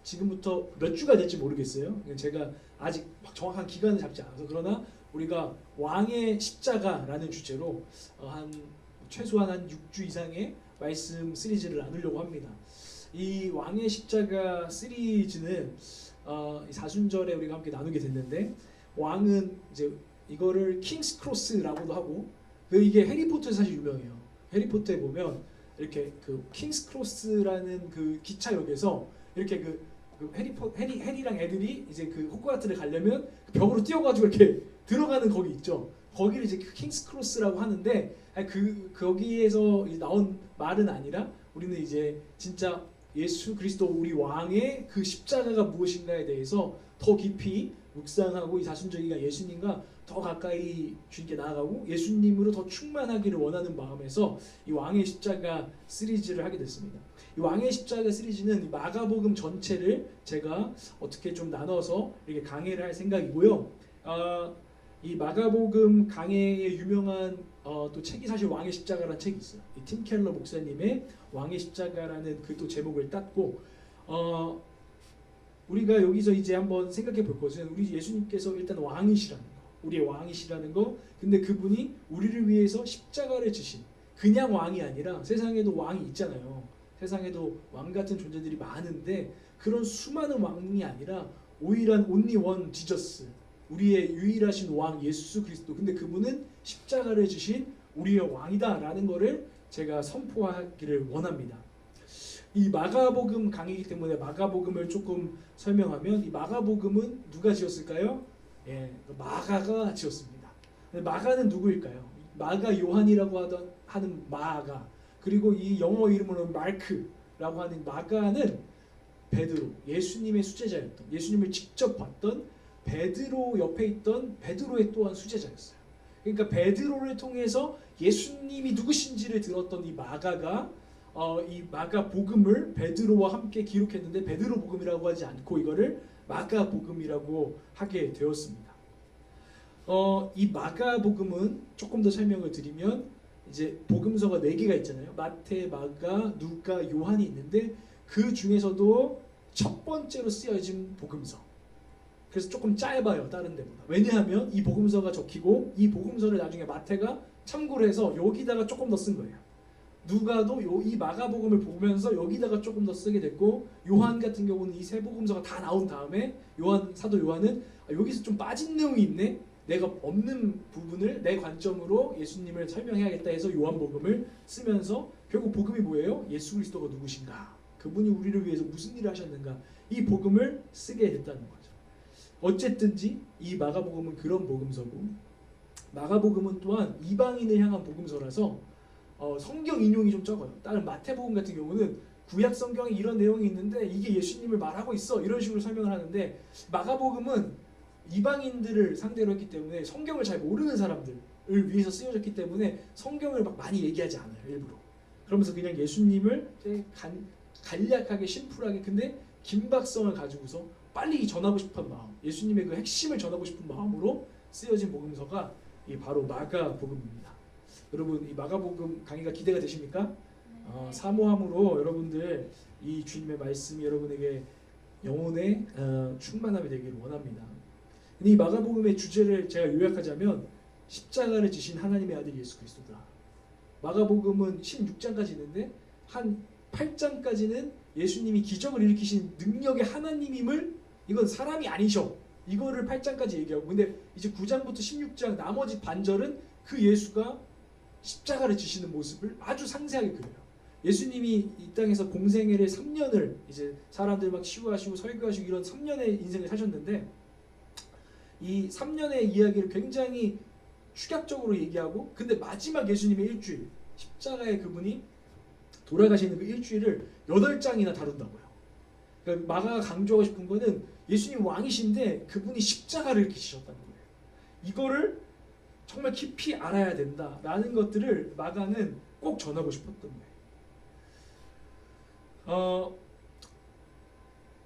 지금부터 몇 주가 될지 모르겠어요. 제가 아직 정확한 기간을 잡지 않아서. 그러나 우리가 왕의 십자가라는 주제로 한 최소한 한 6주 이상의 말씀 시리즈를 나누려고 합니다. 이 왕의 십자가 시리즈는 사순절에 우리가 함께 나누게 됐는데, 왕은 이제 이거를 킹스 크로스라고도 하고, 이게 해리포터에 사실 유명해요. 해리포터에 보면 이렇게 그 킹스 크로스라는 그 기차역에서 이렇게 해리랑 애들이 이제 그 호그와트를 가려면 벽으로 뛰어가지고 이렇게 들어가는 거기 있죠. 거기를 이제 킹스 크로스라고 하는데, 거기에서 나온 말은 아니라 우리는 이제 진짜 예수 그리스도 우리 왕의 그 십자가가 무엇인가에 대해서 더 깊이 묵상하고, 이 사순절기가 예수님과 더 가까이 주님께 나아가고 예수님으로 더 충만하기를 원하는 마음에서 이 왕의 십자가 시리즈를 하게 됐습니다. 이 왕의 십자가 시리즈는 마가복음 전체를 제가 어떻게 좀 나눠서 이렇게 강해를 할 생각이고요. 이 마가복음 강해의 유명한 또 책이 사실 왕의 십자가라는 책이 있어요. 이 팀 켈러 목사님의 왕의 십자가라는 그 또 제목을 땄고, 우리가 여기서 이제 한번 생각해 볼 것은, 우리 예수님께서 일단 왕이시라는 거, 우리의 왕이시라는 거. 근데 그분이 우리를 위해서 십자가를 지신, 그냥 왕이 아니라, 세상에도 왕이 있잖아요. 세상에도 왕 같은 존재들이 많은데 그런 수많은 왕이 아니라 오일한 only one Jesus, 우리의 유일하신 왕 예수 그리스도. 근데 그분은 십자가를 지신 우리의 왕이다라는 거를 제가 선포하기를 원합니다. 이 마가복음 강의이기 때문에 마가복음을 조금 설명하면, 이 마가복음은 누가 지었을까요? 마가가 지었습니다. 마가는 누구일까요? 마가 요한이라고 하는 마가, 그리고 이 영어 이름으로 마크라고 하는 마가는 베드로, 예수님의 수제자였던, 예수님을 직접 봤던 베드로 옆에 있던 베드로의 또한 수제자였어요. 그러니까 베드로를 통해서 예수님이 누구신지를 들었던 이 마가가 이 마가복음을 베드로와 함께 기록했는데, 베드로 복음이라고 하지 않고 이거를 마가복음이라고 하게 되었습니다. 이 마가복음은 조금 더 설명을 드리면, 이제 복음서가 4개가 있잖아요. 마태, 마가, 누가, 요한이 있는데 그 중에서도 첫 번째로 쓰여진 복음서. 그래서 조금 짧아요, 다른 데보다. 왜냐하면 이 복음서가 적히고, 이 복음서를 나중에 마태가 참고를 해서 여기다가 조금 더 쓴 거예요. 누가도 이 마가복음을 보면서 여기다가 조금 더 쓰게 됐고, 요한 같은 경우는 이 세 복음서가 다 나온 다음에 사도 요한은 여기서 좀 빠진 내용이 있네, 내가 없는 부분을 내 관점으로 예수님을 설명해야겠다 해서 요한복음을 쓰면서, 결국 복음이 뭐예요? 예수 그리스도가 누구신가, 그분이 우리를 위해서 무슨 일을 하셨는가, 이 복음을 쓰게 됐다는 거죠. 어쨌든지 이 마가복음은 그런 복음서고, 마가복음은 또한 이방인을 향한 복음서라서 성경 인용이 좀 적어요. 다른 마태복음 같은 경우는 구약 성경에 이런 내용이 있는데 이게 예수님을 말하고 있어, 이런 식으로 설명을 하는데, 마가복음은 이방인들을 상대로 했기 때문에, 성경을 잘 모르는 사람들을 위해서 쓰여졌기 때문에 성경을 막 많이 얘기하지 않아요, 일부러. 그러면서 그냥 예수님을 간략하게 심플하게, 근데 긴박성을 가지고서 빨리 전하고 싶은 마음, 예수님의 그 핵심을 전하고 싶은 마음으로 쓰여진 복음서가 바로 마가복음입니다. 여러분, 이 마가복음 강의가 기대가 되십니까? 사모함으로 여러분들 이 주님의 말씀이 여러분에게 영혼의 충만함이 되기를 원합니다. 이 마가복음의 주제를 제가 요약하자면, 십자가를 지신 하나님의 아들 예수 그리스도다. 마가복음은 16장까지 있는데 한 8장까지는 예수님이 기적을 일으키신 능력의 하나님임을, 이건 사람이 아니셔, 이거를 8장까지 얘기하고, 근데 이제 9장부터 16장 나머지 반절은 그 예수가 십자가를 지시는 모습을 아주 상세하게 그려요. 예수님이 이 땅에서 공생애를 3년을 이제 사람들 막 치유하시고 설교하시고 이런 3년의 인생을 사셨는데, 이 3년의 이야기를 굉장히 축약적으로 얘기하고, 근데 마지막 예수님의 일주일, 십자가에 그분이 돌아가시는 그 일주일을 8장이나 다룬다고요. 그러니까 마가가 강조하고 싶은 거는, 예수님 왕이신데 그분이 십자가를 이렇게 지셨다는 거예요. 이거를 정말 깊이 알아야 된다라는 것들을 마가는 꼭 전하고 싶었던 거예요.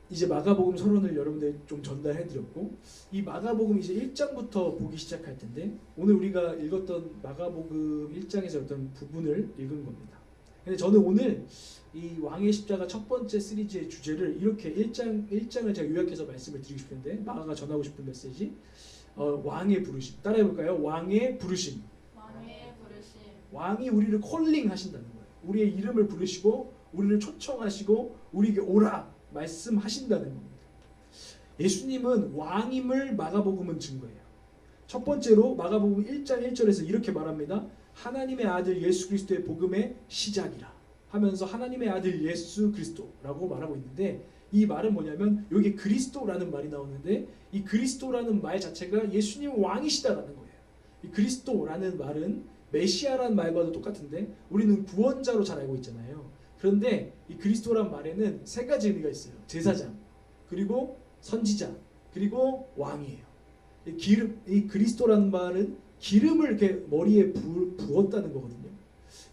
이제 마가복음 서론을 여러분들 좀 전달해드렸고, 이 마가복음 이제 1장부터 보기 시작할 텐데, 오늘 우리가 읽었던 마가복음 1장에서 어떤 부분을 읽은 겁니다. 근데 저는 오늘 이 왕의 십자가 첫 번째 시리즈의 주제를 이렇게 1장을 제가 요약해서 말씀을 드리고 싶은데, 마가가 전하고 싶은 메시지, 왕의 부르심. 따라해 볼까요? 왕의 부르심. 왕의 부르심. 왕이 우리를 콜링 하신다는 거예요. 우리의 이름을 부르시고 우리를 초청하시고 우리에게 오라 말씀하신다는 겁니다. 예수님은 왕임을 마가복음은 증거해요. 첫 번째로 마가복음 1장 1절에서 이렇게 말합니다. 하나님의 아들 예수 그리스도의 복음의 시작이라 하면서 하나님의 아들 예수 그리스도라고 말하고 있는데, 이 말은 뭐냐면 여기 그리스도라는 말이 나오는데, 이 그리스도라는 말 자체가 예수님 왕이시다라는 거예요. 이 그리스도라는 말은 메시아라는 말과도 똑같은데 우리는 구원자로 잘 알고 있잖아요. 그런데 이 그리스도란 말에는 세 가지 의미가 있어요. 제사장, 그리고 선지자, 그리고 왕이에요. 이 그리스도라는 말은 기름을 이렇게 머리에 부었다는 거거든요.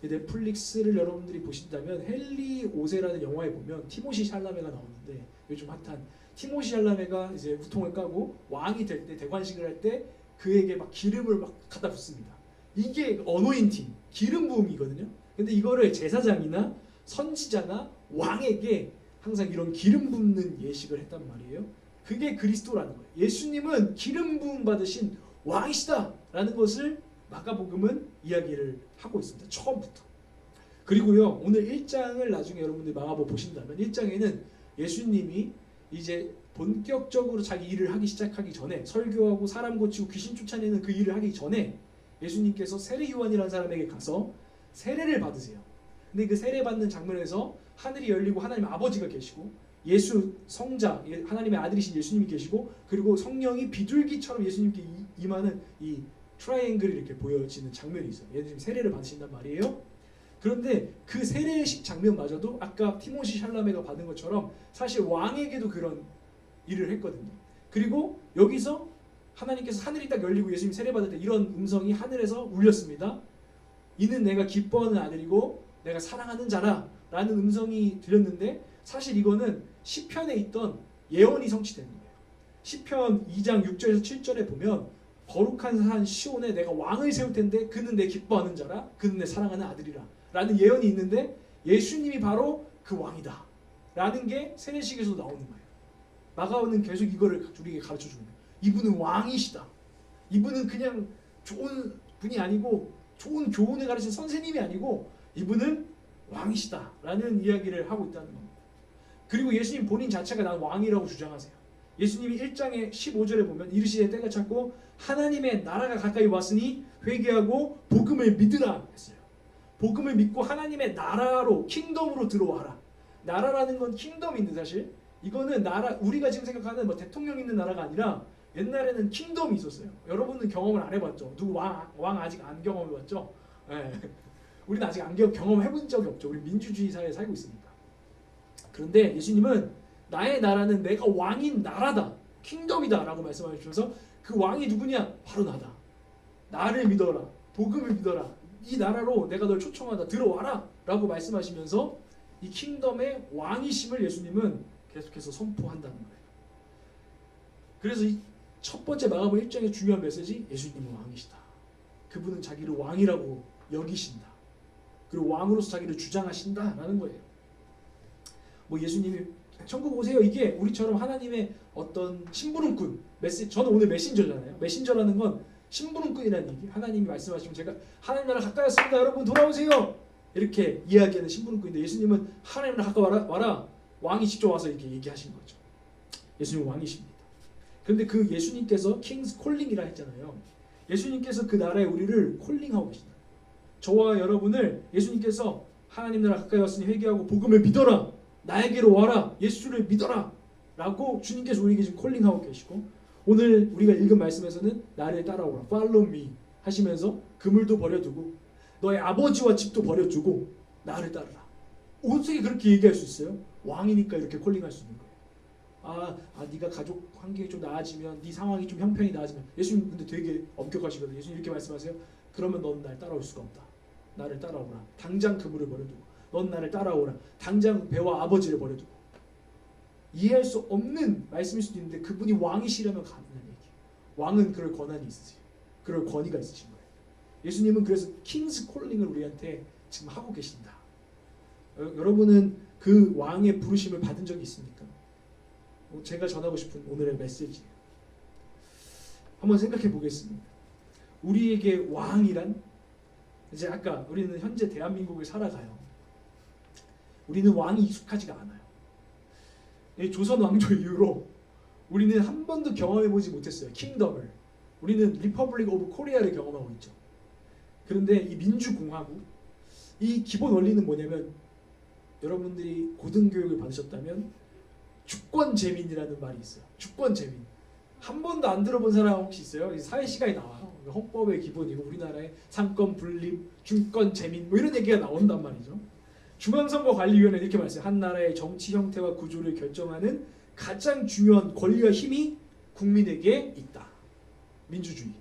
넷플릭스를 여러분들이 보신다면 헨리 오세라는 영화에 보면 티모시 샬라메가 나오는데, 요즘 핫한 티모시 샬라메가 이제 우통을 까고 왕이 될 때, 대관식을 할 때 그에게 막 기름을 막 갖다 붓습니다. 이게 어노인팅, 기름 부음이거든요. 근데 이거를 제사장이나 선지자나 왕에게 항상 이런 기름 붓는 예식을 했단 말이에요. 그게 그리스도라는 거예요. 예수님은 기름 부음 받으신 왕이시다라는 것을 마가복음은 이야기를 하고 있습니다. 처음부터. 그리고요, 오늘 1장을 나중에 여러분들이 마가복음 보신다면 1장에는 예수님이 이제 본격적으로 자기 일을 하기 시작하기 전에, 설교하고 사람 고치고 귀신 쫓아내는 그 일을 하기 전에 예수님께서 세례 요한이라는 사람에게 가서 세례를 받으세요. 근데 그 세례 받는 장면에서 하늘이 열리고 하나님 아버지가 계시고 예수 성자, 하나님의 아들이신 예수님이 계시고, 그리고 성령이 비둘기처럼 예수님께 임하는 이 트라이앵글이 이렇게 보여지는 장면이 있어요. 예수님 세례를 받으신단 말이에요. 그런데 그 세례식 장면마저도 아까 티모시 샬라메가 받은 것처럼 사실 왕에게도 그런 일을 했거든요. 그리고 여기서 하나님께서 하늘이 딱 열리고 예수님 세례 받을 때 이런 음성이 하늘에서 울렸습니다. 이는 내가 기뻐하는 아들이고 내가 사랑하는 자라 라는 음성이 들렸는데, 사실 이거는 시편에 있던 예언이 성취되는 거예요. 시편 2장 6절에서 7절에 보면 거룩한 산 시온에 내가 왕을 세울 텐데 그는 내 기뻐하는 자라, 그는 내 사랑하는 아들이라 라는 예언이 있는데, 예수님이 바로 그 왕이다 라는 게 세례식에서 나오는 거예요. 마가오는 계속 이거를 우리에게 가르쳐 주는 거예요. 이분은 왕이시다. 이분은 그냥 좋은 분이 아니고 좋은 교훈을 가르치는 선생님이 아니고 이분은 왕이시다 라는 이야기를 하고 있다는 겁니다. 그리고 예수님 본인 자체가 난 왕이라고 주장하세요. 예수님이 1장의 15절에 보면 이르시되 때가 찼고 하나님의 나라가 가까이 왔으니 회개하고 복음을 믿으라 했어요. 복음을 믿고 하나님의 나라로, 킹덤으로 들어와라. 나라라는 건 킹덤인데 사실 이거는 나라, 우리가 지금 생각하는 뭐 대통령 있는 나라가 아니라 옛날에는 킹덤이 있었어요. 여러분은 경험을 안 해봤죠? 누구 왕 아직 안 경험해봤죠? 네. 우리는 아직 안 경험해본 적이 없죠. 우리 민주주의 사회에 살고 있으니까. 그런데 예수님은 나의 나라는 내가 왕인 나라다, 킹덤이다 라고 말씀하시면서 그 왕이 누구냐? 바로 나다. 나를 믿어라, 복음을 믿어라, 이 나라로 내가 널 초청하다, 들어와라 라고 말씀하시면서 이 킹덤의 왕이심을 예수님은 계속해서 선포한다는 거예요. 그래서 이 첫 번째 마가복음 1장의 중요한 메시지, 예수님은 왕이시다. 그분은 자기를 왕이라고 여기신다. 그리고 왕으로서 자기를 주장하신다라는 거예요. 뭐 예수님이 천국 오세요, 이게 우리처럼 하나님의 어떤 심부름꾼, 저는 오늘 메신저잖아요. 메신저라는 건 심부름꾼이라는 얘기. 하나님이 말씀하시면 제가 하나님 나라 가까이 왔습니다, 여러분 돌아오세요, 이렇게 이야기하는 심부름꾼인데, 예수님은 하나님 나라 가까이 와라, 왕이 직접 와서 이렇게 얘기하신 거죠. 예수님은 왕이십니다. 그런데 그 예수님께서 킹스 콜링이라 했잖아요. 예수님께서 그 나라에 우리를 콜링하고 계신다. 저와 여러분을 예수님께서 하나님 나라 가까이 왔으니 회개하고 복음을 믿어라, 나에게로 와라, 예수를 믿어라 라고 주님께서 우리에게 지금 콜링하고 계시고, 오늘 우리가 읽은 말씀에서는 나를 따라오라, follow me 하시면서 그물도 버려두고 너의 아버지와 집도 버려두고 나를 따르라. 어떻게 그렇게 얘기할 수 있어요? 왕이니까 이렇게 콜링할 수 있는 거예요. 네가 가족 관계가 좀 나아지면, 네 상황이 좀 형편이 나아지면, 예수님 근데 되게 엄격하시거든요. 예수님 이렇게 말씀하세요. 그러면 넌 날 따라올 수가 없다. 나를 따라오라. 당장 그물을 버려두고 넌 나를 따라오라. 당장 배와 아버지를 버려두고. 이해할 수 없는 말씀일 수도 있는데 그분이 왕이시라면 가능한 얘기. 왕은 그럴 권한이 있으세요. 그럴 권위가 있으신 거예요. 예수님은 그래서 킹스 콜링을 우리한테 지금 하고 계신다. 여러분은 그 왕의 부르심을 받은 적이 있습니까? 제가 전하고 싶은 오늘의 메시지예요. 한번 생각해 보겠습니다. 우리에게 왕이란, 이제 아까 우리는 현재 대한민국을 살아가요. 우리는 왕이 익숙하지가 않아요. 이 조선 왕조 이후로 우리는 한 번도 경험해 보지 못했어요. 킹덤을. 우리는 리퍼블릭 오브 코리아를 경험하고 있죠. 그런데 이 민주공화국, 이 기본 원리는 뭐냐면, 여러분들이 고등교육을 받으셨다면 주권재민이라는 말이 있어요. 주권재민. 한 번도 안 들어본 사람 혹시 있어요? 사회 시간에 나와요. 헌법의 기본이고 우리나라의 상권 분립, 주권재민 뭐 이런 얘기가 나온단 말이죠. 중앙선거관리위원회는 이렇게 말했어요. 한 나라의 정치 형태와 구조를 결정하는 가장 중요한 권리와 힘이 국민에게 있다. 민주주의.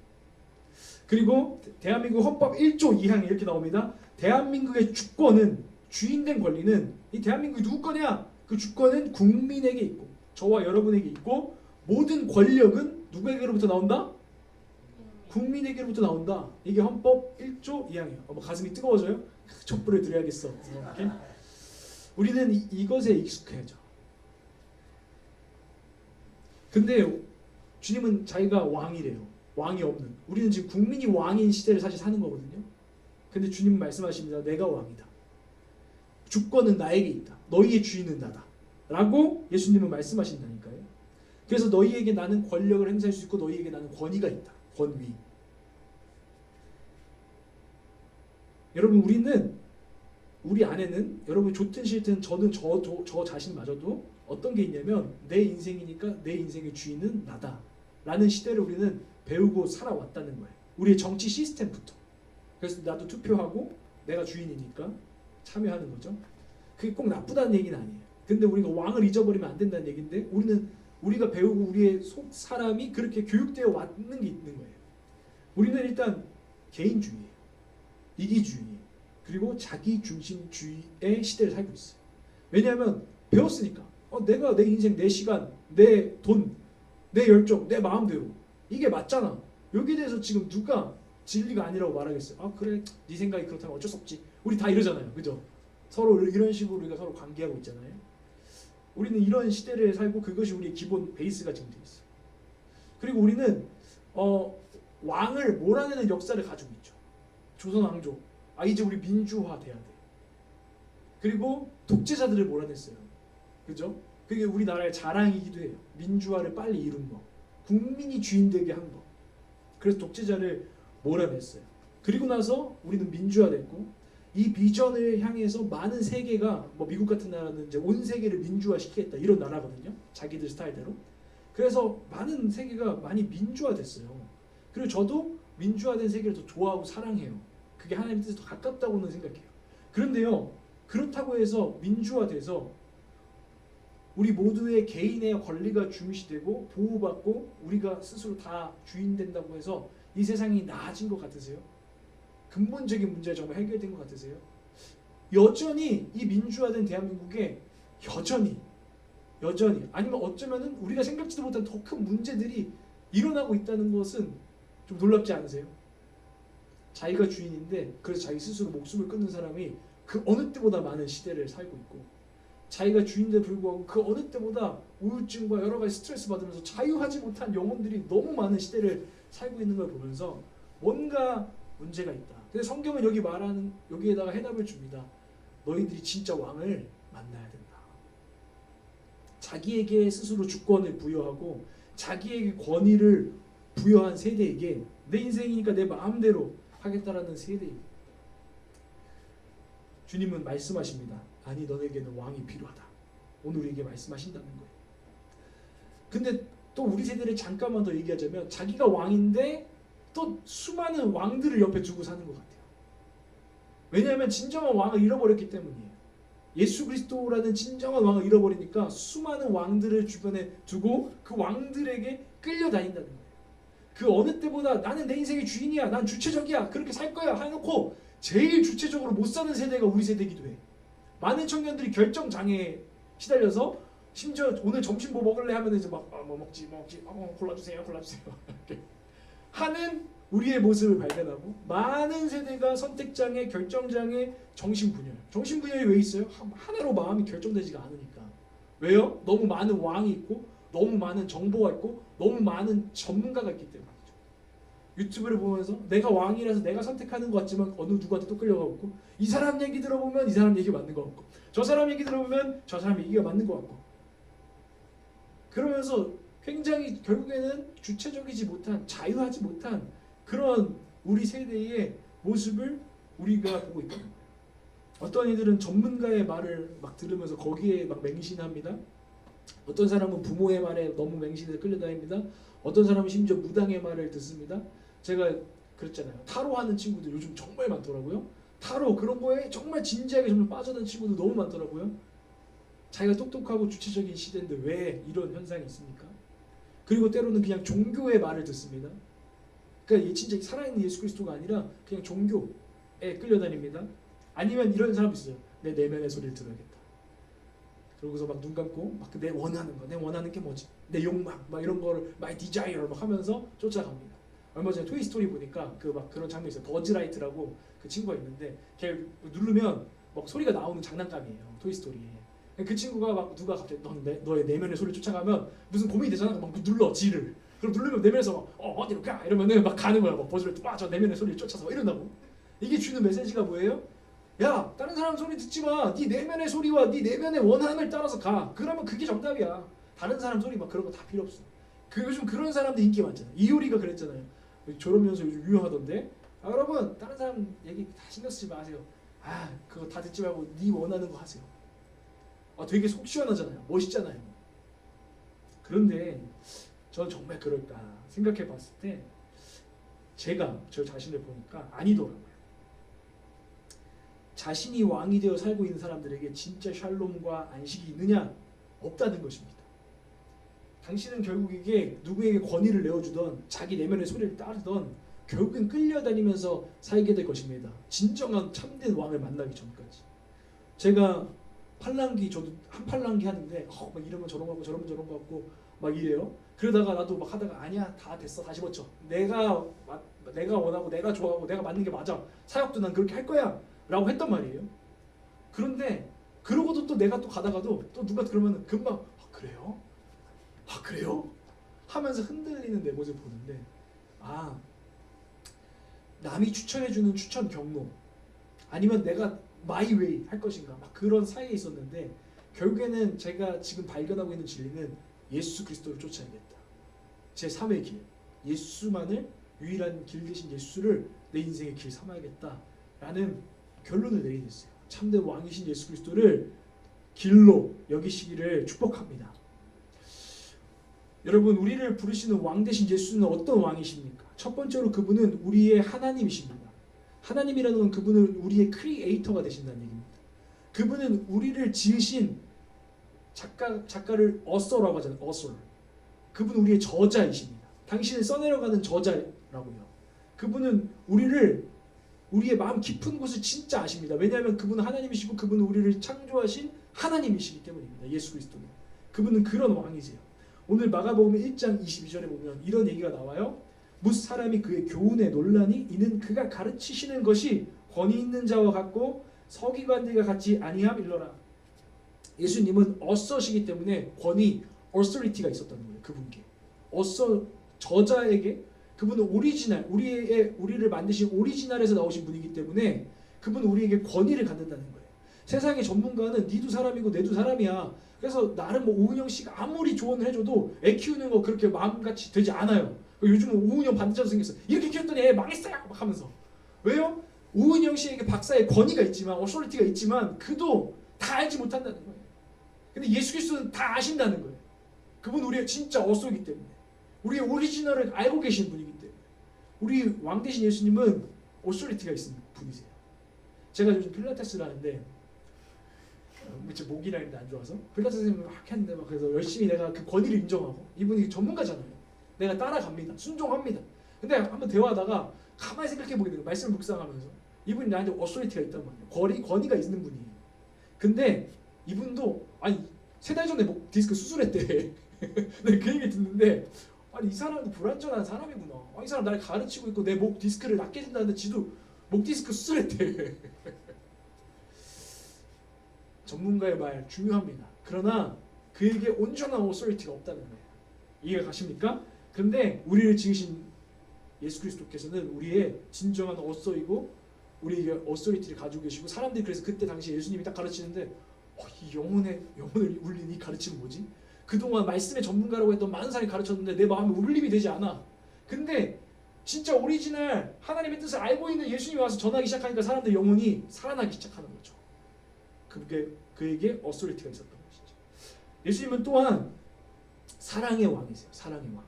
그리고 대한민국 헌법 1조 2항에 이렇게 나옵니다. 대한민국의 주권은, 주인된 권리는 이 대한민국이 누구 거냐? 그 주권은 국민에게 있고 저와 여러분에게 있고 모든 권력은 누구에게로부터 나온다? 국민에게로부터 나온다. 이게 헌법 1조 2항이에요. 가슴이 뜨거워져요? 촛불을 드려야겠어. 이렇게. 우리는 이것에 익숙해져. 근데 주님은 자기가 왕이래요. 왕이 없는. 우리는 지금 국민이 왕인 시대를 사실 사는 거거든요. 근데 주님은 말씀하십니다. 내가 왕이다. 주권은 나에게 있다. 너희의 주인은 나다. 라고 예수님은 말씀하신다니까요. 그래서 너희에게 나는 권력을 행사할 수 있고 너희에게 나는 권위가 있다. 권위. 여러분, 우리 안에는, 여러분 좋든 싫든 저는 저 자신마저도 어떤 게 있냐면, 내 인생이니까 내 인생의 주인은 나다 라는 시대를 우리는 배우고 살아왔다는 거예요. 우리의 정치 시스템부터. 그래서 나도 투표하고 내가 주인이니까 참여하는 거죠. 그게 꼭 나쁘다는 얘기는 아니에요. 근데 우리가 왕을 잊어버리면 안 된다는 얘기인데, 우리가 배우고 우리의 속 사람이 그렇게 교육되어 왔는 게 있는 거예요. 우리는 일단 개인주의예요. 이기주의, 그리고 자기중심주의의 시대를 살고 있어요. 왜냐하면 배웠으니까. 내가 내 인생, 내 시간, 내 돈, 내 열정, 내 마음대로 이게 맞잖아. 여기에 대해서 지금 누가 진리가 아니라고 말하겠어요? 그래, 네 생각이 그렇다면 어쩔 수 없지. 우리 다 이러잖아요. 그죠? 서로 이런 식으로 우리가 서로 관계하고 있잖아요. 우리는 이런 시대를 살고 그것이 우리의 기본 베이스가 지금 되어 있어요. 그리고 우리는 왕을 몰아내는 역사를 가지고 있죠. 조선 왕조. 이제 우리 민주화 돼야 돼. 그리고 독재자들을 몰아냈어요. 그죠? 그게 우리나라의 자랑이기도 해요. 민주화를 빨리 이룬 거. 국민이 주인 되게 한 거. 그래서 독재자를 몰아냈어요. 그리고 나서 우리는 민주화됐고, 이 비전을 향해서 많은 세계가, 미국 같은 나라는 이제 온 세계를 민주화시키겠다 이런 나라거든요. 자기들 스타일대로. 그래서 많은 세계가 많이 민주화됐어요. 그리고 저도 민주화된 세계를 더 좋아하고 사랑해요. 그게 하나님 뜻에 더 가깝다고는 생각해요. 그런데요, 그렇다고 해서 민주화돼서 우리 모두의 개인의 권리가 중시되고 보호받고 우리가 스스로 다 주인 된다고 해서 이 세상이 나아진 것 같으세요? 근본적인 문제가 정말 해결된 것 같으세요? 여전히 이 민주화된 대한민국에 여전히 아니면 어쩌면은 우리가 생각지도 못한 더 큰 문제들이 일어나고 있다는 것은 좀 놀랍지 않으세요? 자기가 주인인데 그래서 자기 스스로 목숨을 끊는 사람이 그 어느 때보다 많은 시대를 살고 있고, 자기가 주인인데 불구하고 그 어느 때보다 우울증과 여러 가지 스트레스 받으면서 자유하지 못한 영혼들이 너무 많은 시대를 살고 있는 걸 보면서 뭔가 문제가 있다. 근데 성경은 여기에다가 해답을 줍니다. 너희들이 진짜 왕을 만나야 된다. 자기에게 스스로 주권을 부여하고 자기에게 권위를 부여한 세대에게 내 인생이니까 내 마음대로 하겠다라는 세대입니다. 주님은 말씀하십니다. 아니, 너에게는 왕이 필요하다. 오늘 우리에게 말씀하신다는 거예요. 근데 또 우리 세대를 잠깐만 더 얘기하자면, 자기가 왕인데 또 수많은 왕들을 옆에 두고 사는 것 같아요. 왜냐하면 진정한 왕을 잃어버렸기 때문이에요. 예수 그리스도라는 진정한 왕을 잃어버리니까 수많은 왕들을 주변에 두고 그 왕들에게 끌려다닌다는 거예요. 그 어느 때보다 나는 내 인생의 주인이야, 난 주체적이야, 그렇게 살 거야 해놓고 제일 주체적으로 못 사는 세대가 우리 세대이기도 해. 많은 청년들이 결정장애에 시달려서 심지어 오늘 점심 뭐 먹을래 하면 이제 막 뭐 먹지 골라주세요 이렇게 하는 우리의 모습을 발견하고 많은 세대가 선택장애, 결정장애, 정신분열. 정신분열이 왜 있어요? 하나로 마음이 결정되지가 않으니까. 왜요? 너무 많은 왕이 있고 너무 많은 정보가 있고 너무 많은 전문가가 있기 때문이죠. 유튜브를 보면서 내가 왕이라서 내가 선택하는 것 같지만 어느 누구한테 또 끌려가고 있고, 이 사람 얘기 들어보면 이 사람 얘기 맞는 것 같고, 저 사람 얘기 들어보면 저 사람 얘기가 맞는 것 같고, 그러면서 굉장히 결국에는 주체적이지 못한, 자유하지 못한 그런 우리 세대의 모습을 우리가 보고 있거든요. 어떤 이들은 전문가의 말을 막 들으면서 거기에 막 맹신합니다. 어떤 사람은 부모의 말에 너무 맹신해서 끌려다닙니다. 어떤 사람은 심지어 무당의 말을 듣습니다. 제가 그랬잖아요. 타로 하는 친구들 요즘 정말 많더라고요. 타로 그런 거에 정말 진지하게 정말 빠져든 친구들 너무 많더라고요. 자기가 똑똑하고 주체적인 시대인데 왜 이런 현상이 있습니까? 그리고 때로는 그냥 종교의 말을 듣습니다. 그러니까 진짜 살아있는 예수 그리스도가 아니라 그냥 종교에 끌려다닙니다. 아니면 이런 사람이 있어요. 내 내면의 소리를 들어야겠다. 그러고서 막 눈 감고 막 내 원하는 거, 내 원하는 게 뭐지? 내 욕망, 막 이런 거를 my desire 막 하면서 쫓아갑니다. 얼마 전에 토이 스토리 보니까 그 막 그런 장면이 있어요. 버즈라이트라고 그 친구가 있는데 걔 누르면 막 소리가 나오는 장난감이에요. 토이 스토리에. 그 친구가 막 누가 갑자기 너의 내면의 소리를 쫓아가면 무슨 고민이 되잖아. 막 눌러 G를. 그럼 누르면 내면에서 막 어디로 가 이러면은 막 가는 거야. 막 버즈라이트 저 내면의 소리를 쫓아서 이런다고. 이게 주는 메시지가 뭐예요? 야, 다른 사람 소리 듣지 마. 네 내면의 소리와 네 내면의 원함을 따라서 가. 그러면 그게 정답이야. 다른 사람 소리 막 그런 거 다 필요 없어. 요즘 그런 사람들 인기 많잖아요. 이효리가 그랬잖아요. 졸업연수 요즘 유명하던데. 여러분 다른 사람 얘기 다 신경 쓰지 마세요. 그거 다 듣지 말고 네 원하는 거 하세요. 되게 속 시원하잖아요. 멋있잖아요. 그런데 저는 정말 그럴까 생각해 봤을 때 제가 저 자신을 보니까 아니더라고요. 자신이 왕이 되어 살고 있는 사람들에게 진짜 샬롬과 안식이 있느냐? 없다는 것입니다. 당신은 결국 이게 누구에게 권위를 내어주던 자기 내면의 소리를 따르던 결국엔 끌려다니면서 살게 될 것입니다. 진정한 참된 왕을 만나기 전까지. 제가 팔랑귀, 저도 한 팔랑귀 하는데 막 이러면 저런 거 같고 저러면 저런 거 같고 막 이래요. 그러다가 나도 막 하다가 아니야 다 됐어 다시 버텨. 내가 원하고 내가 좋아하고 내가 맞는 게 맞아. 사역도 난 그렇게 할 거야 라고 했단 말이에요. 그런데 그러고도 또 내가 또 가다가도 또 누가 그러면 금방 그래요? 그래요? 하면서 흔들리는 내 모습을 보는데 남이 추천해주는 추천 경로 아니면 내가 my way 할 것인가 막 그런 사이에 있었는데 결국에는 제가 지금 발견하고 있는 진리는 예수 그리스도를 쫓아야겠다. 제 삶의 길, 예수만을 유일한 길 대신 예수를 내 인생의 길 삼아야겠다라는 결론을 내리게 됐어요. 참된 왕이신 예수 그리스도를 길로 여기시기를 축복합니다. 여러분 우리를 부르시는 왕 대신 예수는 어떤 왕이십니까? 첫 번째로 그분은 우리의 하나님이십니다. 하나님이라는 건 그분은 우리의 크리에이터가 되신다는 얘기입니다. 그분은 우리를 지으신 작가를 어서라고 하잖아요. 어서. 그분은 우리의 저자이십니다. 당신을 써내려가는 저자라고요. 그분은 우리의 마음 깊은 곳을 진짜 아십니다. 왜냐하면 그분은 하나님이시고 그분은 우리를 창조하신 하나님이시기 때문입니다. 예수 그리스도는. 그분은 그런 왕이세요. 오늘 마가복음 1장 22절에 보면 이런 얘기가 나와요. 뭇 사람이 그의 교훈에 논란이 이는 그가 가르치시는 것이 권위 있는 자와 같고 서기관들과 같지 아니함 일러라. 예수님은 어서시기 때문에 권위, authority가 있었다는 거예요. 그분께. 저자에게 그분은 오리지널, 우리를 만드신 오리지널에서 나오신 분이기 때문에 그분은 우리에게 권위를 갖는다는 거예요. 세상의 전문가는 니도 사람이고 내도 사람이야. 그래서 나름 오은영 씨가 아무리 조언을 해줘도 애 키우는 거 그렇게 마음같이 되지 않아요. 요즘은 오은영 반대자도 생겼어. 이렇게 키웠더니 애 망했어요 막 하면서. 왜요? 오은영 씨에게 박사의 권위가 있지만 어소리티가 있지만 그도 다 알지 못한다는 거예요. 근데 예수 그리스도는 다 아신다는 거예요. 그분 우리의 진짜 어소이기 때문에 우리의 오리지널을 알고 계신 분이기 때문에 우리 왕 대신 예수님은 어소리티가 있는 분이세요. 제가 요즘 필라테스를 하는데 제 목이 라인도 안 좋아서 필라테스 선생님을 막 했는데 막 그래서 열심히 내가 그 권위를 인정하고 이분이 전문가잖아요. 내가 따라갑니다. 순종합니다. 근데 한번 대화하다가 가만히 생각해 보게 돼요. 말씀을 묵상하면서 이분이 나한테 어소리티가 있단 말이에요. 권위가 있는 분이에요. 근데 이분도 3달 전에 목 디스크 수술했대. 네, 그 얘기 듣는데 아니 이 사람도 불완전한 사람이구나. 이 사람 나를 가르치고 있고 내 목 디스크를 낫게 해준다는데 지도 목 디스크 수술했대. 전문가의 말 중요합니다. 그러나 그에게 온전한 오소리티가 없다는 거예요. 이해가 가십니까? 그런데 우리를 지으신 예수 그리스도께서는 우리의 진정한 어서이고 우리에게 어소리티를 가지고 계시고, 사람들이 그래서 그때 당시 예수님이 딱 가르치는데 이 영혼을 울린 이 가르침은 뭐지? 그동안 말씀의 전문가라고 했던 많은 사람이 가르쳤는데 내 마음에 울림이 되지 않아. 근데 진짜 오리지널 하나님의 뜻을 알고 있는 예수님이 와서 전하기 시작하니까 사람들 영혼이 살아나기 시작하는 거죠. 그에게 어소리티가 있었던 것이죠. 예수님은 또한 사랑의 왕이세요. 사랑의 왕.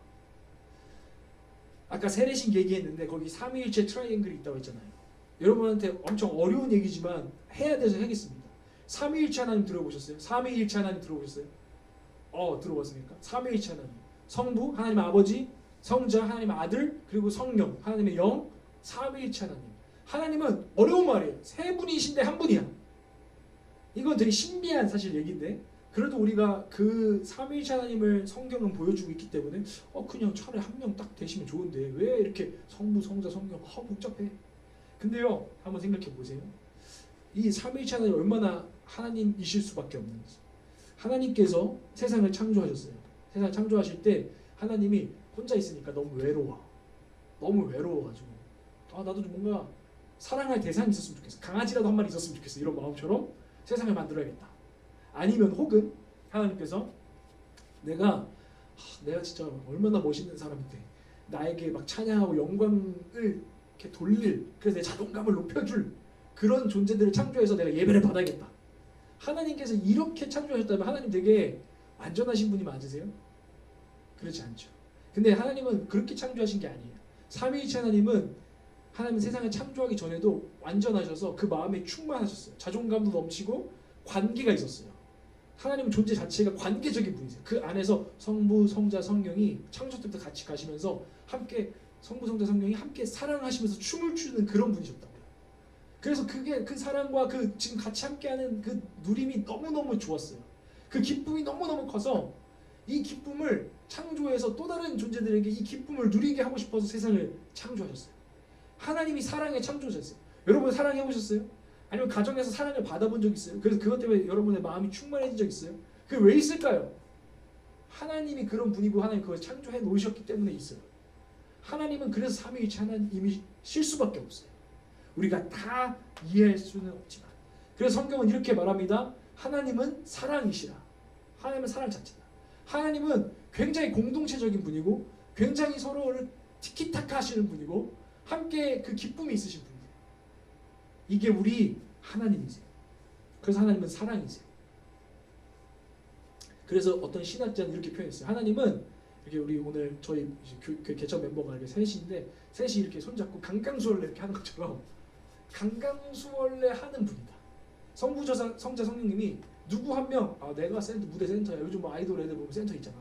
아까 세례신 얘기했는데 거기 삼위일체 트라이앵글이 있다고 했잖아요. 여러분한테 엄청 어려운 얘기지만 해야 돼서 하겠습니다. 삼위일체 하나님 들어보셨어요? 삼위일체 하나님 들어보셨어요? 들어봤습니까? 삼위일체 하나님, 성부 하나님 아버지, 성자 하나님 아들, 그리고 성령 하나님의 영, 삼위일체 하나님. 하나님은 어려운 말이에요. 세 분이신데 한 분이야. 이건 되게 신비한 사실 얘기인데, 그래도 우리가 그 삼위일체 하나님을 성경은 보여주고 있기 때문에 그냥 차라리 한 명 딱 되시면 좋은데 왜 이렇게 성부, 성자, 성령 복잡해. 근데요, 한번 생각해 보세요. 이 삼위일체 하나님이 얼마나 하나님이실 수밖에 없는지. 하나님께서 세상을 창조하셨어요. 세상을 창조하실 때 하나님이 혼자 있으니까 너무 외로워가지고 나도 좀 뭔가 사랑할 대상이 있었으면 좋겠어. 강아지라도 한 마리 있었으면 좋겠어. 이런 마음처럼 세상을 만들어야겠다. 아니면 혹은 하나님께서 내가 진짜 얼마나 멋있는 사람인데 나에게 막 찬양하고 영광을 이렇게 돌릴, 그래서 내 자존감을 높여줄 그런 존재들을 창조해서 내가 예배를 받아야겠다. 하나님께서 이렇게 창조하셨다면 하나님 되게 안전하신 분이 맞으세요? 그렇지 않죠. 근데 하나님은 그렇게 창조하신 게 아니에요. 삼위일체 하나님은 세상을 창조하기 전에도 완전하셔서 그 마음에 충만하셨어요. 자존감도 넘치고 관계가 있었어요. 하나님은 존재 자체가 관계적인 분이세요. 그 안에서 성부, 성자, 성령이 창조 때부터 같이 가시면서 함께 성부, 성자, 성령이 함께 사랑하시면서 춤을 추는 그런 분이셨다고요. 그래서 그 사랑과 그 지금 같이 함께하는 그 누림이 너무너무 좋았어요. 그 기쁨이 너무너무 커서 이 기쁨을 창조해서 또 다른 존재들에게 이 기쁨을 누리게 하고 싶어서 세상을 창조하셨어요. 하나님이 사랑의 창조자였어요. 여러분 사랑해 보셨어요? 아니면 가정에서 사랑을 받아본 적 있어요? 그래서 그것 때문에 여러분의 마음이 충만해진 적 있어요? 그게 왜 있을까요? 하나님이 그런 분이고 하나님 그걸 창조해 놓으셨기 때문에 있어요. 하나님은 그래서 삼위일체 하나님이실 수밖에 없어요. 우리가 다 이해할 수는 없지만, 그래서 성경은 이렇게 말합니다. 하나님은 사랑이시라. 하나님은 사랑 자체다. 하나님은 굉장히 공동체적인 분이고 굉장히 서로를 티키타카 하시는 분이고 함께 그 기쁨이 있으신 분이에요. 이게 우리 하나님이세요. 그래서 하나님은 사랑이세요. 그래서 어떤 신학자는 이렇게 표현했어요. 하나님은 이렇게 우리 오늘 저희 개척 멤버가 이렇게 셋인데 셋이 이렇게 손잡고 강강수월래 이렇게 하는 것처럼 강강수월래 하는 분이다. 성부조사 성자 성령님이 누구 한 명 내가 무대 센터야. 요즘 뭐 아이돌 애들 보면 센터 있잖아.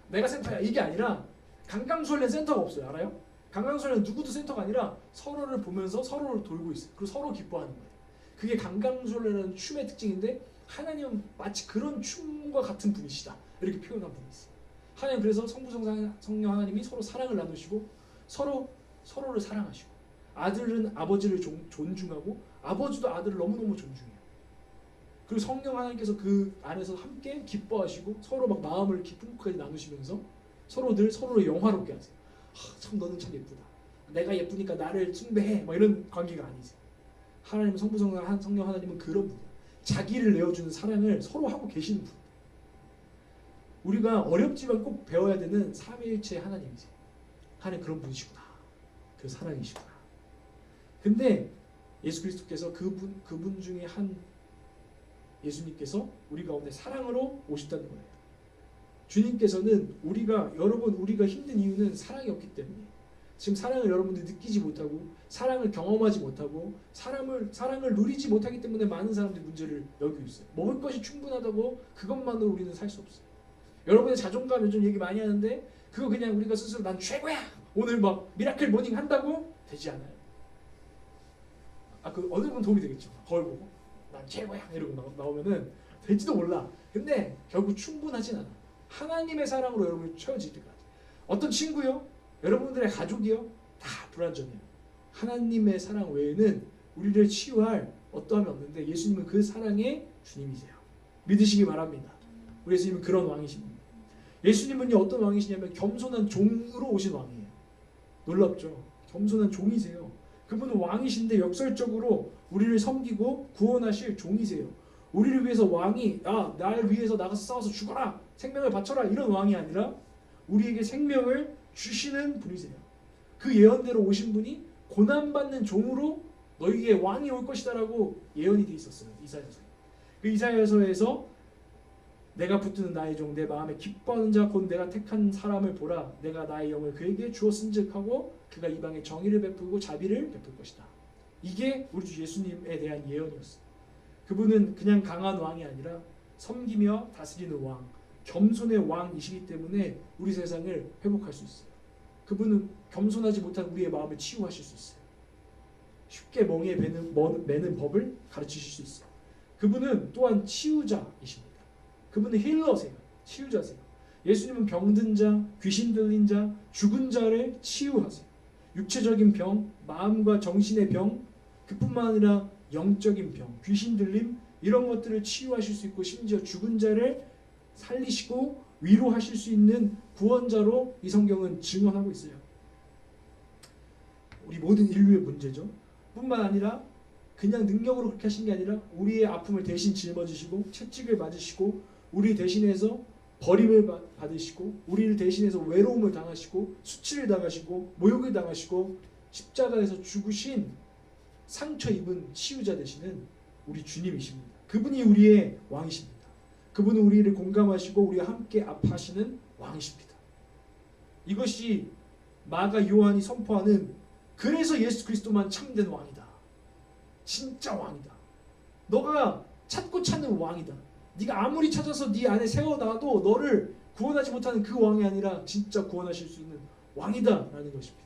내가 센터야. 이게 아니라 강강수월래 센터가 없어요. 알아요? 강강수월래는 누구도 센터가 아니라 서로를 보면서 서로를 돌고 있어요. 그리고 서로 기뻐하는 거예요. 그게 강강수월래라는 춤의 특징인데 하나님은 마치 그런 춤과 같은 분이시다. 이렇게 표현한 분이 있어요. 하나님 그래서 성부 성령 하나님이 서로 사랑을 나누시고 서로를 사랑하시고, 아들은 아버지를 존중하고 아버지도 아들을 너무너무 존중해요. 그리고 성령 하나님께서 그 안에서 함께 기뻐하시고 서로 막 마음을 기쁨까지 나누시면서 서로를 영화롭게 하세요. 참 너는 참 예쁘다. 내가 예쁘니까 나를 숭배해. 막 이런 관계가 아니세요. 하나님은 성부 성령 하나님은 그런 분이에요. 자기를 내어주는 사랑을 서로 하고 계시는 분. 우리가 어렵지만 꼭 배워야 되는 삼위일체 하나님이세요. 하나님 그런 분이시구나. 그 사랑이시구나. 근데 예수 그리스도께서 그분 중에 한 예수님께서 우리 가운데 사랑으로 오셨다는 거예요. 주님께서는 우리가 힘든 이유는 사랑이 없기 때문에, 지금 사랑을 여러분들이 느끼지 못하고 사랑을 경험하지 못하고 사랑을 누리지 못하기 때문에 많은 사람들이 문제를 여기고 있어요. 먹을 것이 충분하다고 그것만으로 우리는 살 수 없어요. 여러분의 자존감 요즘 얘기 많이 하는데 그거 그냥 우리가 스스로 난 최고야 오늘 막 미라클 모닝 한다고 되지 않아요. 그 어느 분 도움이 되겠죠. 거울 보고 난 최고야 이러고 나오면은 될지도 몰라. 근데 결국 충분하진 않아. 하나님의 사랑으로 여러분이 채워질 때까지. 어떤 친구요? 여러분들의 가족이요? 다 불완전해요. 하나님의 사랑 외에는 우리를 치유할 어떠함이 없는데 예수님은 그 사랑의 주님이세요. 믿으시기 바랍니다. 우리 예수님은 그런 왕이십니다. 예수님은요 어떤 왕이시냐면 겸손한 종으로 오신 왕이에요. 놀랍죠? 겸손한 종이세요. 그분은 왕이신데 역설적으로 우리를 섬기고 구원하실 종이세요. 우리를 위해서 왕이 나를 위해서 나가서 싸워서 죽어라 생명을 바쳐라 이런 왕이 아니라 우리에게 생명을 주시는 분이세요. 그 예언대로 오신 분이 고난받는 종으로 너희에게 왕이 올 것이다라고 예언이 돼 있었어요. 이사야서. 그 이사야서에서 내가 붙드는 나의 종 내 마음에 기뻐하는 자 곧 내가 택한 사람을 보라 내가 나의 영을 그에게 주었은즉 그가 이방에 정의를 베풀고 자비를 베풀 것이다. 이게 우리 주 예수님에 대한 예언이었어요. 그분은 그냥 강한 왕이 아니라 섬기며 다스리는 왕, 겸손의 왕이시기 때문에 우리 세상을 회복할 수 있어요. 그분은 겸손하지 못한 우리의 마음을 치유하실 수 있어요. 쉽게 멍에 매는 법을 가르치실 수 있어요. 그분은 또한 치유자이십니다. 그분은 힐러세요. 치유자세요. 예수님은 병든 자, 귀신 들린 자, 죽은 자를 치유하세요. 육체적인 병, 마음과 정신의 병, 그뿐만 아니라 영적인 병, 귀신 들림 이런 것들을 치유하실 수 있고 심지어 죽은 자를 살리시고 위로하실 수 있는 구원자로 이 성경은 증언하고 있어요. 우리 모든 인류의 문제죠. 뿐만 아니라 그냥 능력으로 그렇게 하신 게 아니라 우리의 아픔을 대신 짊어지시고 채찍을 맞으시고 우리 대신해서 버림을 받으시고 우리를 대신해서 외로움을 당하시고 수치를 당하시고 모욕을 당하시고 십자가에서 죽으신 상처 입은 치유자 되시는 우리 주님이십니다. 그분이 우리의 왕이십니다. 그분은 우리를 공감하시고 우리와 함께 아파하시는 왕이십니다. 이것이 마가 요한이 선포하는 그래서 예수 그리스도만 참된 왕이다. 진짜 왕이다. 너가 찾고 찾는 왕이다. 네가 아무리 찾아서 네 안에 세워놔도 너를 구원하지 못하는 그 왕이 아니라 진짜 구원하실 수 있는 왕이다라는 것입니다.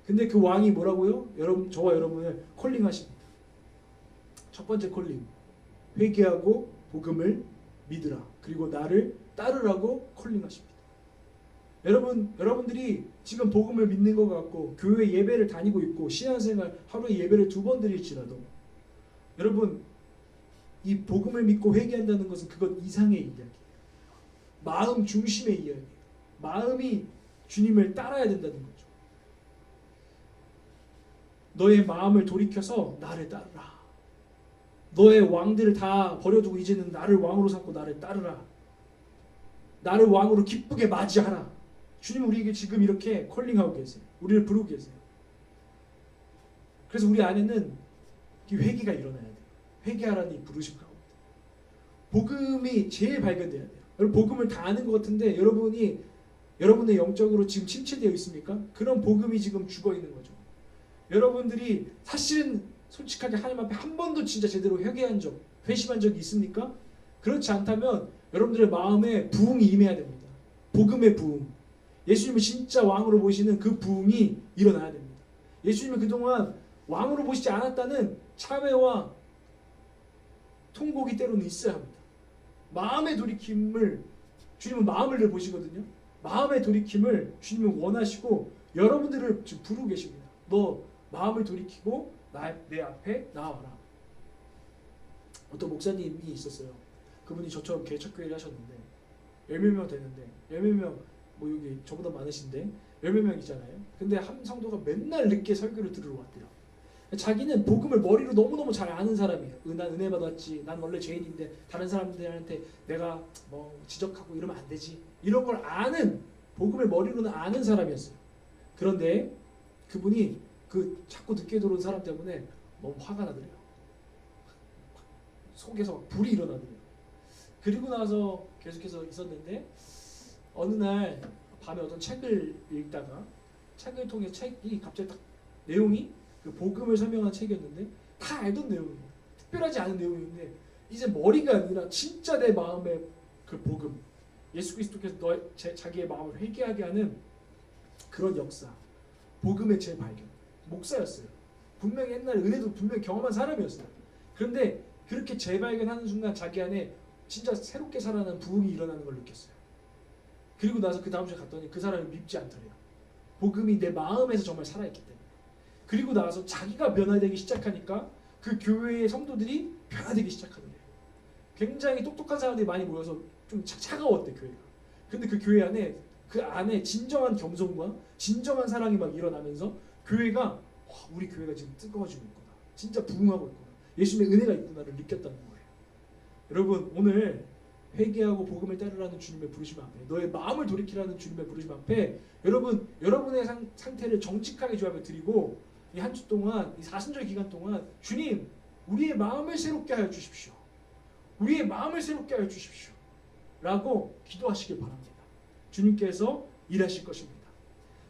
근데 그 왕이 뭐라고요? 여러분, 저와 여러분을 콜링하십니다. 첫 번째 콜링, 회개하고 복음을 믿으라. 그리고 나를 따르라고 콜링하십니다. 여러분들이 지금 복음을 믿는 것 같고 교회 예배를 다니고 있고 신앙생활 하루에 예배를 2번 드릴지라도 여러분 이 복음을 믿고 회개한다는 것은 그것 이상의 이야기예요. 마음 중심의 이야기예요. 마음이 주님을 따라야 된다는 거죠. 너의 마음을 돌이켜서 나를 따르라. 너의 왕들을 다 버려두고 이제는 나를 왕으로 삼고 나를 따르라. 나를 왕으로 기쁘게 맞이하라. 주님 우리에게 지금 이렇게 콜링하고 계세요. 우리를 부르고 계세요. 그래서 우리 안에는 회개가 일어나야 돼요. 회개하라니 부르심 가운데 복음이 제일 발견돼야 돼요. 여러분 복음을 다 아는 것 같은데 여러분의 영적으로 지금 침체되어 있습니까? 그런 복음이 지금 죽어 있는 거죠. 여러분들이 사실은 솔직하게 하나님 앞에 한 번도 진짜 제대로 회심한 적이 있습니까? 그렇지 않다면 여러분들의 마음에 부흥이 임해야 됩니다. 복음의 부흥. 예수님을 진짜 왕으로 모시는 그 부흥이 일어나야 됩니다. 예수님은 그동안 왕으로 모시지 않았다는 참회와 통곡이 때로는 있어야 합니다. 마음의 돌이킴을 주님은 마음을 보시거든요. 마음의 돌이킴을 주님은 원하시고 여러분들을 지금 부르고 계십니다. 너 마음을 돌이키고 내 앞에 나와라. 어떤 목사님이 있었어요. 그분이 저처럼 개척교회를 하셨는데 10명 되는데 10명 뭐 여기 저보다 많으신데 10명이잖아요. 근데 한 성도가 맨날 늦게 설교를 들으러 왔대요. 자기는 복음을 머리로 너무너무 잘 아는 사람이에요. 난 은혜 받았지. 난 원래 죄인인데 다른 사람들한테 내가 뭐 지적하고 이러면 안 되지. 이런 걸 아는 복음을 머리로는 아는 사람이었어요. 그런데 그분이 그 자꾸 늦게 들어온 사람 때문에 너무 화가 나더래요. 속에서 불이 일어나더래요. 그리고 나서 계속해서 있었는데 어느 날 밤에 어떤 책을 읽다가 책을 통해 책이 갑자기 딱 내용이 그 복음을 설명한 책이었는데 다 알던 내용이에요. 특별하지 않은 내용인데 이제 머리가 아니라 진짜 내 마음의 그 복음, 예수 그리스도께서 자기의 마음을 회개하게 하는 그런 역사, 복음의 재발견. 목사였어요. 분명히 옛날에 은혜도 분명히 경험한 사람이었어요. 그런데 그렇게 재발견하는 순간 자기 안에 진짜 새롭게 살아나는 부흥이 일어나는 걸 느꼈어요. 그리고 나서 그 다음 주에 갔더니 그 사람이 밉지 않더래요. 복음이 내 마음에서 정말 살아있기 때문에. 그리고 나서 자기가 변화되기 시작하니까 그 교회의 성도들이 변화되기 시작하더래요. 굉장히 똑똑한 사람들이 많이 모여서 좀 차가웠대 교회가. 근데 그 교회 안에 그 안에 진정한 겸손과 진정한 사랑이 막 일어나면서 교회가 와, 우리 교회가 지금 뜨거워지고 있구나. 진짜 부흥하고 있구나. 예수님의 은혜가 있구나를 느꼈다는 거예요. 여러분 오늘 회개하고 복음을 따르라는 주님의 부르심 앞에 너의 마음을 돌이키라는 주님의 부르심 앞에 여러분의 상태를 정직하게 주 앞에 드리고 이 한 주 동안 이 사순절 기간 동안 주님 우리의 마음을 새롭게 하여 주십시오. 우리의 마음을 새롭게 하여 주십시오. 라고 기도하시길 바랍니다. 주님께서 일하실 것입니다.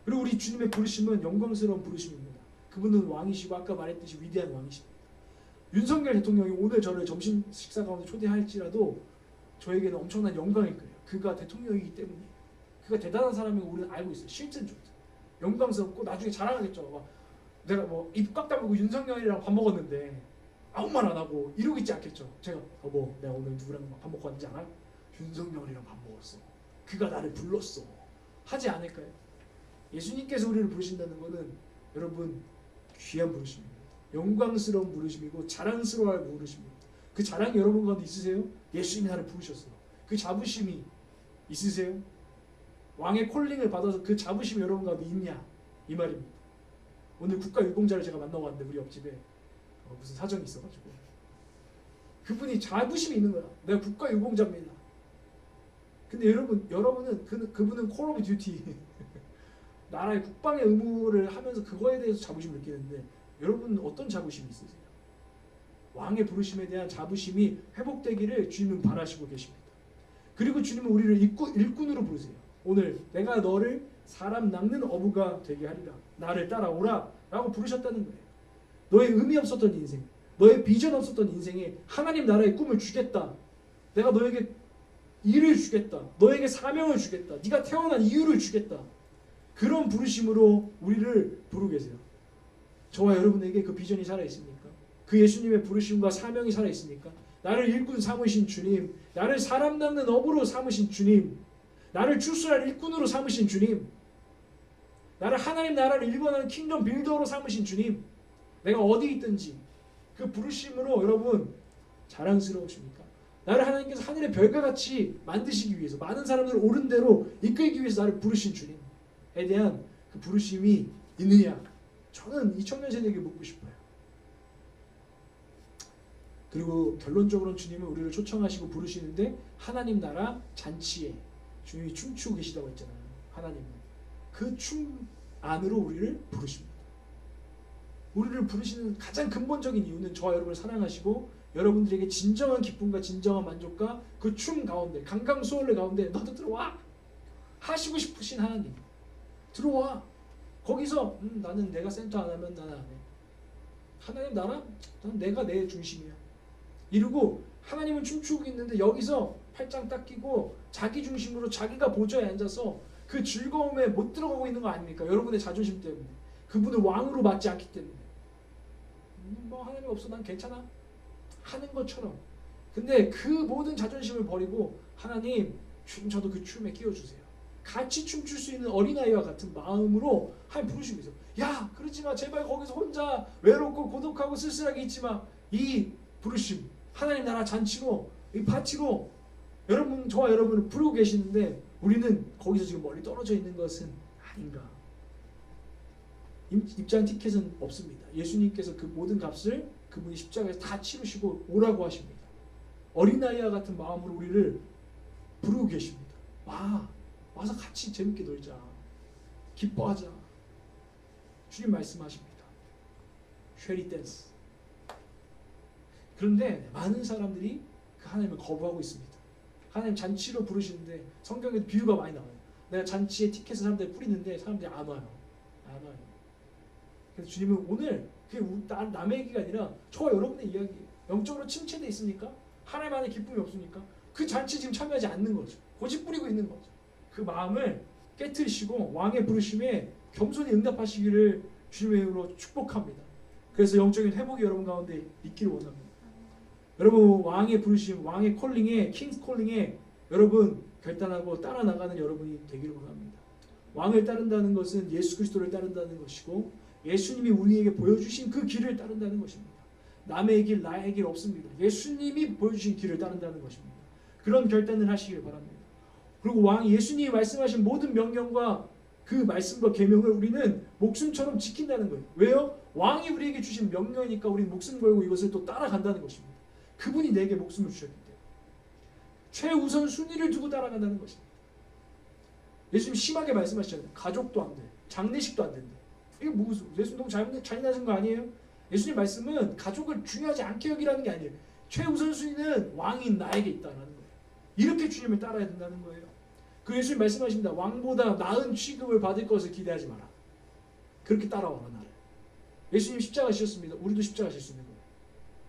그리고 우리 주님의 부르심은 영광스러운 부르심입니다. 그분은 왕이시고 아까 말했듯이 위대한 왕이십니다. 윤석열 대통령이 오늘 저를 점심 식사 가운데 초대할지라도 저에게는 엄청난 영광일 거예요. 그가 대통령이기 때문에. 그가 대단한 사람인 거 우리는 알고 있어요. 실제는 영광스럽고 나중에 자랑하겠죠. 막 내가 뭐 입 꽉 다물고 윤석열이랑 밥 먹었는데 아무 말 안 하고 이러고 있지 않겠죠. 제가 내가 오늘 누구랑 밥 먹고 왔는지 알아? 윤석열이랑 밥 먹었어. 그가 나를 불렀어. 하지 않을까요? 예수님께서 우리를 부르신다는 것은 여러분 귀한 부르심입니다. 영광스러운 부르심이고 자랑스러워할 부르심입니다. 그 자랑이 여러분 가운데 있으세요? 예수님이 나를 부르셨어. 그 자부심이 있으세요? 왕의 콜링을 받아서 그 자부심이 여러분 가운데 있냐? 이 말입니다. 오늘 국가유공자를 제가 만나고 왔는데 우리 옆집에 무슨 사정이 있어가지고 그분이 자부심이 있는 거야. 내가 국가유공자입니다. 근데 여러분은 그분은 콜 오브 듀티 나라의 국방의 의무를 하면서 그거에 대해서 자부심을 느끼는데 여러분은 어떤 자부심이 있으세요? 왕의 부르심에 대한 자부심이 회복되기를 주님은 바라시고 계십니다. 그리고 주님은 우리를 일꾼으로 부르세요. 오늘 내가 너를 사람 낚는 어부가 되게 하리라. 나를 따라오라 라고 부르셨다는 거예요. 너의 의미 없었던 인생, 너의 비전 없었던 인생에 하나님 나라의 꿈을 주겠다. 내가 너에게 일을 주겠다. 너에게 사명을 주겠다. 네가 태어난 이유를 주겠다. 그런 부르심으로 우리를 부르고 계세요. 저와 여러분에게 그 비전이 살아있습니까? 그 예수님의 부르심과 사명이 살아있습니까? 나를 일꾼 삼으신 주님, 나를 사람 낚는 어부로 삼으신 주님, 나를 추수할 일꾼으로 삼으신 주님, 나를 하나님 나라를 일궈하는 킹덤 빌더로 삼으신 주님, 내가 어디 있든지 그 부르심으로 여러분 자랑스러우십니까? 나를 하나님께서 하늘의 별과 같이 만드시기 위해서 많은 사람들을 옳은 대로 이끌기 위해서 나를 부르신 주님에 대한 그 부르심이 있느냐? 저는 이 청년 세대에게 묻고 싶어요. 그리고 결론적으로는 주님은 우리를 초청하시고 부르시는데 하나님 나라 잔치에 주님이 춤추고 계시다고 했잖아요. 하나님은 그 춤 안으로 우리를 부르십니다. 우리를 부르시는 가장 근본적인 이유는 저와 여러분을 사랑하시고 여러분들에게 진정한 기쁨과 진정한 만족과 그 춤 가운데 강강수월래 가운데 너도 들어와 하시고 싶으신 하나님 들어와. 거기서 나는 내가 센터 안 하면 나는 안 해. 하나님 나라? 난 내가 내 중심이야. 이러고 하나님은 춤추고 있는데 여기서 팔짱 딱 끼고 자기 중심으로 자기가 보좌에 앉아서 그 즐거움에 못 들어가고 있는 거 아닙니까? 여러분의 자존심 때문에. 그분을 왕으로 맞지 않기 때문에. 뭐 하나님 없어 난 괜찮아 하는 것처럼. 근데 그 모든 자존심을 버리고 하나님 주님 저도 그 춤에 끼워주세요. 같이 춤출 수 있는 어린아이와 같은 마음으로 하나님 부르시고 있어요. 야 그러지 마 제발 거기서 혼자 외롭고 고독하고 쓸쓸하게 있지 마. 이 부르심 하나님 나라 잔치로 이 파티로 여러분 저와 여러분을 부르고 계시는데 우리는 거기서 지금 멀리 떨어져 있는 것은 아닌가. 입장 티켓은 없습니다. 예수님께서 그 모든 값을 그분이 십자가에서 다 치르시고 오라고 하십니다. 어린아이와 같은 마음으로 우리를 부르고 계십니다. 와서 같이 재밌게 놀자. 기뻐하자. 주님 말씀하십니다. 쉐리 댄스. 그런데 많은 사람들이 그 하나님을 거부하고 있습니다. 하나님 잔치로 부르시는데 성경에도 비유가 많이 나와요. 내가 잔치에 티켓을 사람들이 뿌리는데 사람들이 안 와요. 그래서 주님은 오늘 그게 남의 얘기가 아니라 저와 여러분의 이야기예요. 영적으로 침체돼 있습니까? 하나님 안에 기쁨이 없습니까? 그 잔치 지금 참여하지 않는 거죠. 고집 부리고 있는 거죠. 그 마음을 깨트리시고 왕의 부르심에 겸손히 응답하시기를 주님의 이름으로 축복합니다. 그래서 영적인 회복이 여러분 가운데 있기를 원합니다. 여러분 왕의 부르심, 왕의 콜링에 킹스 콜링에 여러분 결단하고 따라 나가는 여러분이 되기를 원합니다. 왕을 따른다는 것은 예수 그리스도를 따른다는 것이고 예수님이 우리에게 보여주신 그 길을 따른다는 것입니다. 남의 길, 나의 길 없습니다. 예수님이 보여주신 길을 따른다는 것입니다. 그런 결단을 하시길 바랍니다. 그리고 왕 예수님이 말씀하신 모든 명령과 그 말씀과 계명을 우리는 목숨처럼 지킨다는 거예요. 왜요? 왕이 우리에게 주신 명령이니까 우리는 목숨 걸고 이것을 또 따라간다는 것입니다. 그분이 내게 목숨을 주셨기 때문에 최우선 순위를 두고 따라간다는 것입니다. 예수님 심하게 말씀하시잖아요. 가족도 안 돼, 장례식도 안 된대. 이게 무슨 예수님 너무 잔인하신 거 아니에요? 예수님 말씀은 가족을 중요하지 않게 여기라는 게 아니에요. 최우선 순위는 왕인 나에게 있다라는 거예요. 이렇게 주님을 따라야 된다는 거예요. 그 예수님 말씀하십니다. 왕보다 나은 취급을 받을 것을 기대하지 마라. 그렇게 따라와라 나를. 예수님 십자가 지셨습니다. 우리도 십자가 질 수 있는 거예요.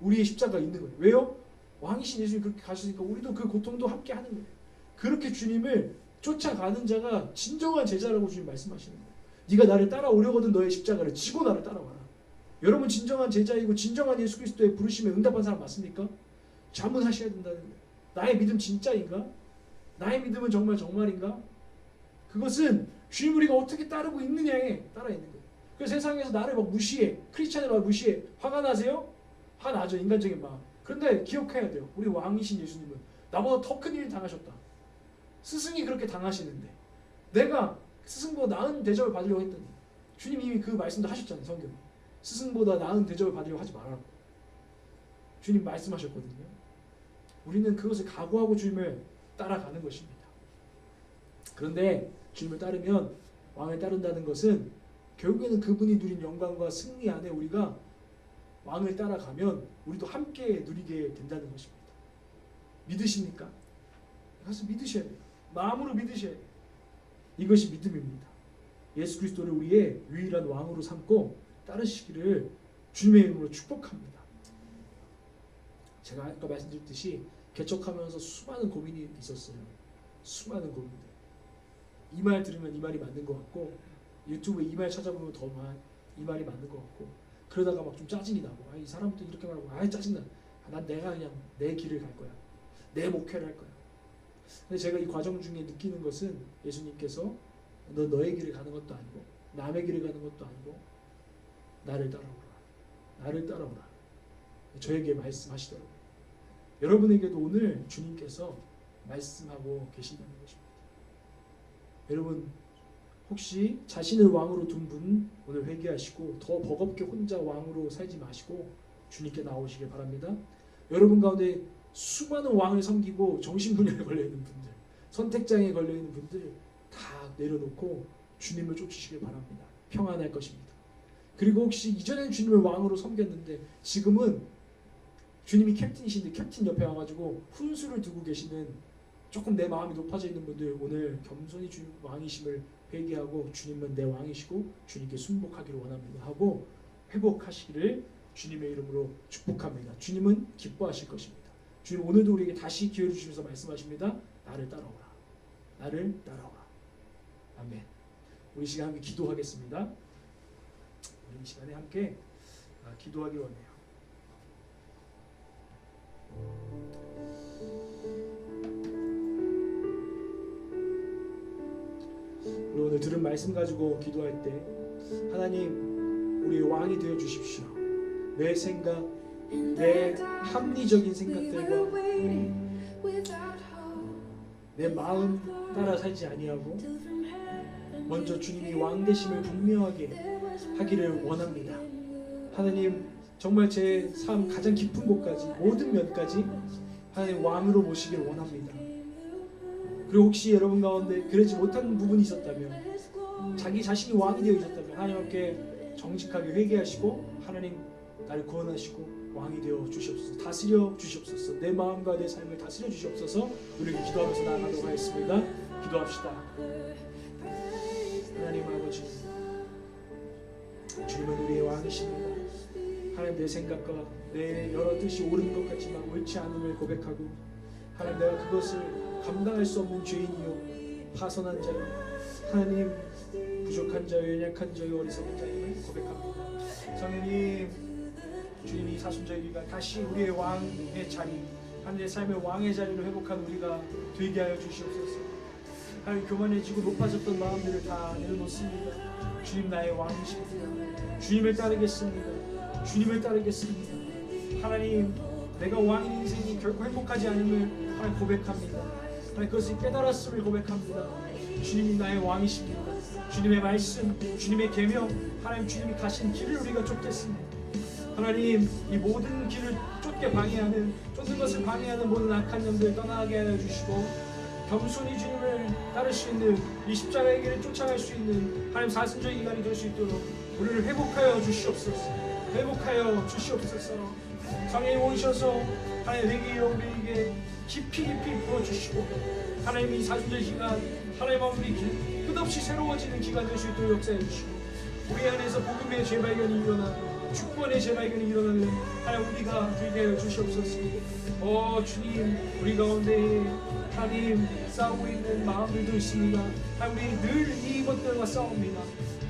우리의 십자가 있는 거예요. 왜요? 왕이신 예수님 그렇게 가시니까 우리도 그 고통도 함께 하는 거예요. 그렇게 주님을 쫓아가는 자가 진정한 제자라고 주님 말씀하시는 거예요. 네가 나를 따라오려거든 너의 십자가를 지고 나를 따라와라. 여러분 진정한 제자이고 진정한 예수 그리스도의 부르심에 응답한 사람 맞습니까? 자문하셔야 된다는 거예요. 나의 믿음 진짜인가? 나의 믿음은 정말 정말인가? 그것은 주님 우리가 어떻게 따르고 있느냐에 따라 있는 거예요. 그래서 세상에서 나를 막 무시해, 크리스찬을 막 무시해. 화가 나세요? 화나죠. 인간적인 마음. 그런데 기억해야 돼요. 우리 왕이신 예수님은 나보다 더 큰 일을 당하셨다. 스승이 그렇게 당하시는데 내가 스승보다 나은 대접을 받으려고 했더니 주님 이미 그 말씀도 하셨잖아요. 성경에. 스승보다 나은 대접을 받으려고 하지 말라고 주님 말씀하셨거든요. 우리는 그것을 각오하고 주님을 따라가는 것입니다. 그런데 주님을 따르면 왕을 따른다는 것은 결국에는 그분이 누린 영광과 승리 안에 우리가 왕을 따라가면 우리도 함께 누리게 된다는 것입니다. 믿으십니까? 가서 믿으셔야 돼요. 마음으로 믿으셔야 돼요. 이것이 믿음입니다. 예수 그리스도를 우리의 유일한 왕으로 삼고 따르시기를 주님의 이름으로 축복합니다. 제가 아까 말씀드렸듯이 개척하면서 수많은 고민이 있었어요. 수많은 고민들. 이 말 들으면 이 말이 맞는 것 같고 유튜브에 이 말 찾아보면 더 이 말이 맞는 것 같고 그러다가 막 좀 짜증이 나고 이 사람도 이렇게 말하고 짜증나. 난 내가 그냥 내 길을 갈 거야. 내 목회를 할 거야. 근데 제가 이 과정 중에 느끼는 것은 예수님께서 너의 길을 가는 것도 아니고 남의 길을 가는 것도 아니고 나를 따라오라. 나를 따라오라. 저에게 말씀하시더라고요. 여러분에게도 오늘 주님께서 말씀하고 계신다는 것입니다. 여러분 혹시 자신을 왕으로 둔 분 오늘 회개하시고 더 버겁게 혼자 왕으로 살지 마시고 주님께 나오시길 바랍니다. 여러분 가운데 수많은 왕을 섬기고 정신분열에 걸려있는 분들, 선택장애 걸려있는 분들 다 내려놓고 주님을 쫓으시길 바랍니다. 평안할 것입니다. 그리고 혹시 이전엔 주님을 왕으로 섬겼는데 지금은 주님이 캡틴이신데 캡틴 옆에 와가지고 훈수를 두고 계시는 조금 내 마음이 높아져 있는 분들 오늘 겸손히 주님 왕이심을 회개하고 주님은 내 왕이시고 주님께 순복하기를 원합니다 하고 회복하시기를 주님의 이름으로 축복합니다. 주님은 기뻐하실 것입니다. 주님 오늘도 우리에게 다시 기회를 주시면서 말씀하십니다. 나를 따라오라. 나를 따라오라. 아멘. 우리 시간 함께 기도하겠습니다. 우리 이 시간에 함께 기도하기 원해요. 우리 오늘 들은 말씀 가지고 기도할 때 하나님 우리의 왕이 되어 주십시오. 내 생각, 내 합리적인 생각들과 내 마음 따라 살지 아니하고 먼저 주님이 왕 되심을 분명하게 하기를 원합니다. 하나님 정말 제 삶 가장 깊은 곳까지 모든 면까지 하나님 왕으로 모시길 원합니다. 그리고 혹시 여러분 가운데 그러지 못한 부분이 있었다면 자기 자신이 왕이 되어 있었다면 하나님께 정직하게 회개하시고 하나님 나를 구원하시고 왕이 되어 주시옵소서. 다스려 주시옵소서. 내 마음과 내 삶을 다스려 주시옵소서. 우리에게 기도하면서 나아가도록 하겠습니다. 기도합시다. 하나님 아버지 주님은 우리의 왕이십니다. 하나님 내 생각과 내 여러 뜻이 옳은 것 같지만 옳지 않음을 고백하고 하나님 내가 그것을 감당할 수 없는 죄인이요 파선한 자요 하나님 부족한 자요 연약한 자요 어리석은 자임을 고백합니다. 성령님 주님이 사순절기가 다시 우리의 왕의 자리 하나님의 삶의 왕의 자리를 회복한 우리가 되게 하여 주시옵소서. 하나님 교만해지고 높아졌던 마음들을 다 내려놓습니다. 주님 나의 왕이십니다. 주님을 따르겠습니다. 주님을 따르겠습니다. 하나님 내가 왕인 인생이 결코 행복하지 않음을 하나님 고백합니다. 하나님 그것을 깨달았음을 고백합니다. 주님이 나의 왕이십니다. 주님의 말씀, 주님의 계명, 하나님 주님이 가신 길을 우리가 쫓겠습니다. 하나님 이 모든 길을 쫓게 방해하는, 쫓는 것을 방해하는 모든 악한 영들 떠나게 하여 주시고 겸손히 주님을 따를 수 있는 이 십자가의 길을 쫓아갈 수 있는 하나님 사순절 기간이 될 수 있도록 우리를 회복하여 주시옵소서. 회복하여 주시옵소서. 성령님 오셔서 하나님 내게 우리에게 깊이 부어주시고 하나님 이 사순절 기간 하나님 마음이 끝없이 새로워지는 기간 될 수 있도록 역사해 주시고 우리 안에서 복음의 재발견이 일어나고 축복의 재발견이 일어나는 하나님 우리가 되게 하여 주시옵소서. 주님 우리 가운데 하나님 싸우고 있는 마음들도 있습니다. 하나님 우리 늘 이 것들과 싸웁니다.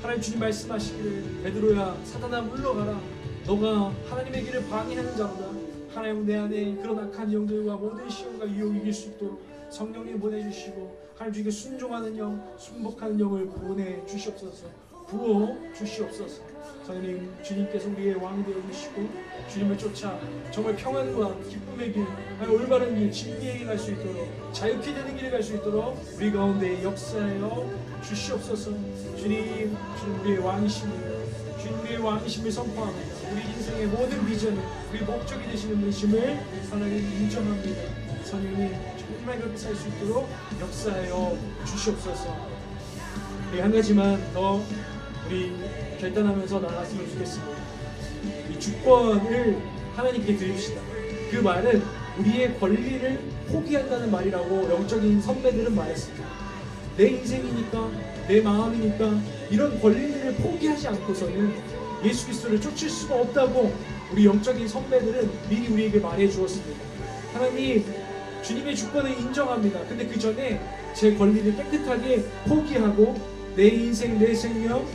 하나님 주님 말씀하시기를 베드로야 사단아 물러가라. 너가 하나님의 길을 방해하는 자로다. 하나님 내 안에 그런 악한 영들과 모든 시험과 유혹을 이길 수 있도록 성령님 보내주시고 하나님 주님께 순종하는 영, 순복하는 영을 보내주시옵소서. 부어 주시옵소서. 성령님 주님께서 우리의 왕이 되어주시고 주님을 쫓아 정말 평안과 기쁨의 길, 올바른 길, 진리의 길 갈 수 있도록 자유케 되는 길을 갈 수 있도록 우리 가운데 역사하여 주시옵소서. 주님 우리의 왕이십니다. 주님 우리의 왕이심을 선포합니다. 우리 인생의 모든 비전을 우리 목적이 되시는 분이심을 하나님 인정합니다. 성령님 정말 그렇게 살 수 있도록 역사하여 주시옵소서. 우리 한 가지만 더 우리 결단하면서 나아갔으면 좋겠습니다. 이 주권을 하나님께 드립시다. 그 말은 우리의 권리를 포기한다는 말이라고 영적인 선배들은 말했습니다. 내 인생이니까 내 마음이니까 이런 권리를 포기하지 않고서는 예수 그리스도를 쫓을 수가 없다고 우리 영적인 선배들은 미리 우리에게 말해 주었습니다. 하나님 주님의 주권을 인정합니다. 근데 그 전에 제 권리를 깨끗하게 포기하고 내 인생, 내 생명,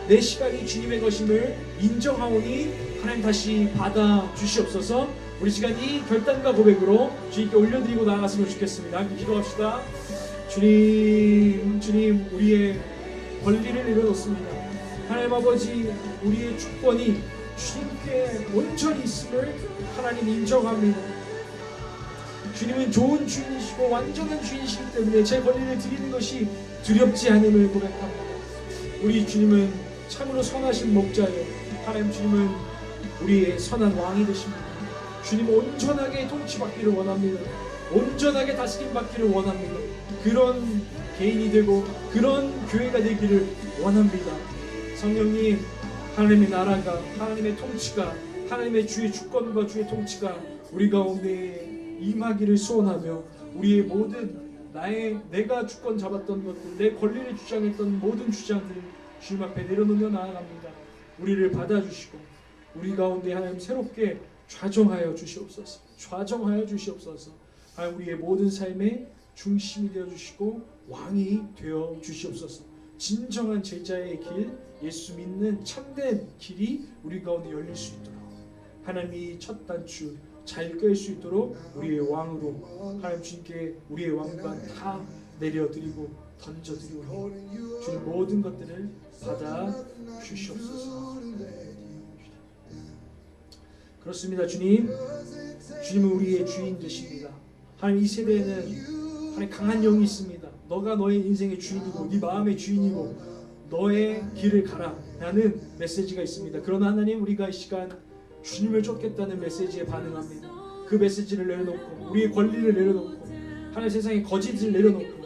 내 시간이 주님의 것임을 인정하오니 하나님 다시 받아 주시옵소서. 우리 시간 이 결단과 고백으로 주님께 올려드리고 나아갔으면 좋겠습니다. 함께 기도합시다. 주님 우리의 권리를 내려놓습니다. 하나님 아버지 우리의 주권이 주님께 온전히 있음을 하나님 인정합니다. 주님은 좋은 주인이시고 완전한 주인이시기 때문에 제 권리를 드리는 것이 두렵지 않음을 고백합니다. 우리 주님은 참으로 선하신 목자예요. 하나님 주님은 우리의 선한 왕이 되십니다. 주님 온전하게 통치받기를 원합니다. 온전하게 다스림 받기를 원합니다. 그런 개인이 되고 그런 교회가 되기를 원합니다. 성령님 하나님의 나라가 하나님의 통치가 하나님의 주의 주권과 주의 통치가 우리 가운데 임하기를 소원하며 우리의 모든 내가 주권 잡았던 것들 내 권리를 주장했던 모든 주장들 주님 앞에 내려놓으며 나아갑니다. 우리를 받아주시고 우리 가운데 하나님 새롭게 좌정하여 주시옵소서. 좌정하여 주시옵소서. 하나님 우리의 모든 삶의 중심이 되어주시고 왕이 되어 주시옵소서. 진정한 제자의 길, 예수 믿는 참된 길이 우리 가운데 열릴 수 있도록 하나님이 첫 단추 잘 꿰 수 있도록 우리의 왕으로 하나님 주님께 우리의 왕관 다 내려드리고 던져드리고 주님 모든 것들을 받아 주시옵소서. 그렇습니다. 주님은 우리의 주인 되십니다. 하나님 이 세대에는 하나님 강한 영이 있습니다. 너가 너의 인생의 주인이고 네 마음의 주인이고 너의 길을 가라 라는 메시지가 있습니다. 그러나 하나님 우리가 이 시간 주님을 쫓겠다는 메시지에 반응합니다. 그 메시지를 내려놓고 우리의 권리를 내려놓고 하나님 세상의 거짓을 내려놓고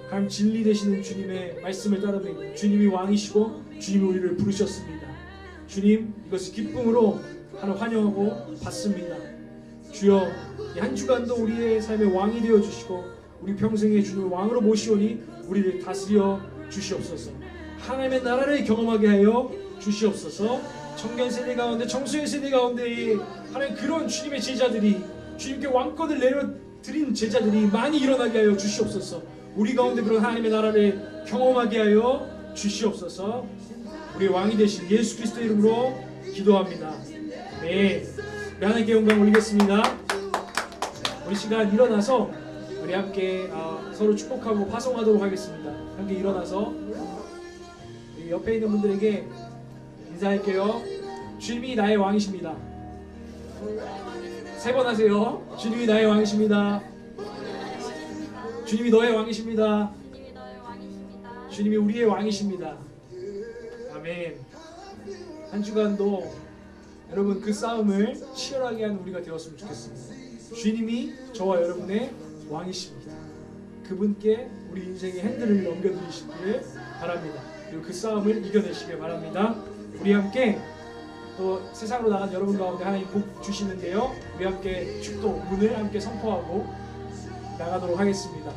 하나님 진리 되시는 주님의 말씀을 따르며 주님이 왕이시고 주님이 우리를 부르셨습니다. 주님 이것을 기쁨으로 하나님 환영하고 받습니다. 주여 이 한 주간도 우리의 삶의 왕이 되어주시고 우리 평생에 주님을 왕으로 모시오니 우리를 다스려 주시옵소서. 하나님의 나라를 경험하게 하여 주시옵소서. 청년 세대 가운데 청소년 세대 가운데 하나님 그런 주님의 제자들이 주님께 왕권을 내려드린 제자들이 많이 일어나게 하여 주시옵소서. 우리 가운데 그런 하나님의 나라를 경험하게 하여 주시옵소서. 우리 왕이 되신 예수 그리스도의 이름으로 기도합니다. 네, 하나님께 영광 올리겠습니다. 우리 시간 일어나서 우리 함께 서로 축복하고 파송하도록 하겠습니다. 함께 일어나서 우리 옆에 있는 분들에게 인사할게요. 주님이 나의 왕이십니다. 3번 하세요. 주님이 나의 왕이십니다. 주님이 너의 왕이십니다. 주님이 우리의 왕이십니다. 아멘. 한 주간도 여러분 그 싸움을 치열하게 하는 우리가 되었으면 좋겠습니다. 주님이 저와 여러분의 왕이십니다. 그분께 우리 인생의 핸들을 넘겨드리시기를 바랍니다. 그리고 그 싸움을 이겨내시길 바랍니다. 우리 함께 또 세상으로 나간 여러분 가운데 하나님 복 주시는데요. 우리 함께 축도 문을 함께 선포하고 나가도록 하겠습니다.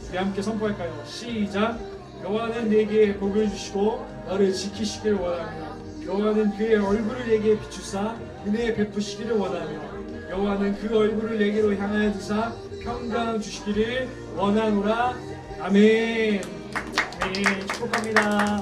우리 함께 선포할까요? 시작! 여호와는 내게 복을 주시고 너를 지키시기를 원하며 여호와는 그의 얼굴을 내게 비추사 은혜 베푸시기를 원하며 여호와는 그 얼굴을 내게로 향하여 두사 평강 주시기를 원하노라. 아멘. 네, 축복합니다.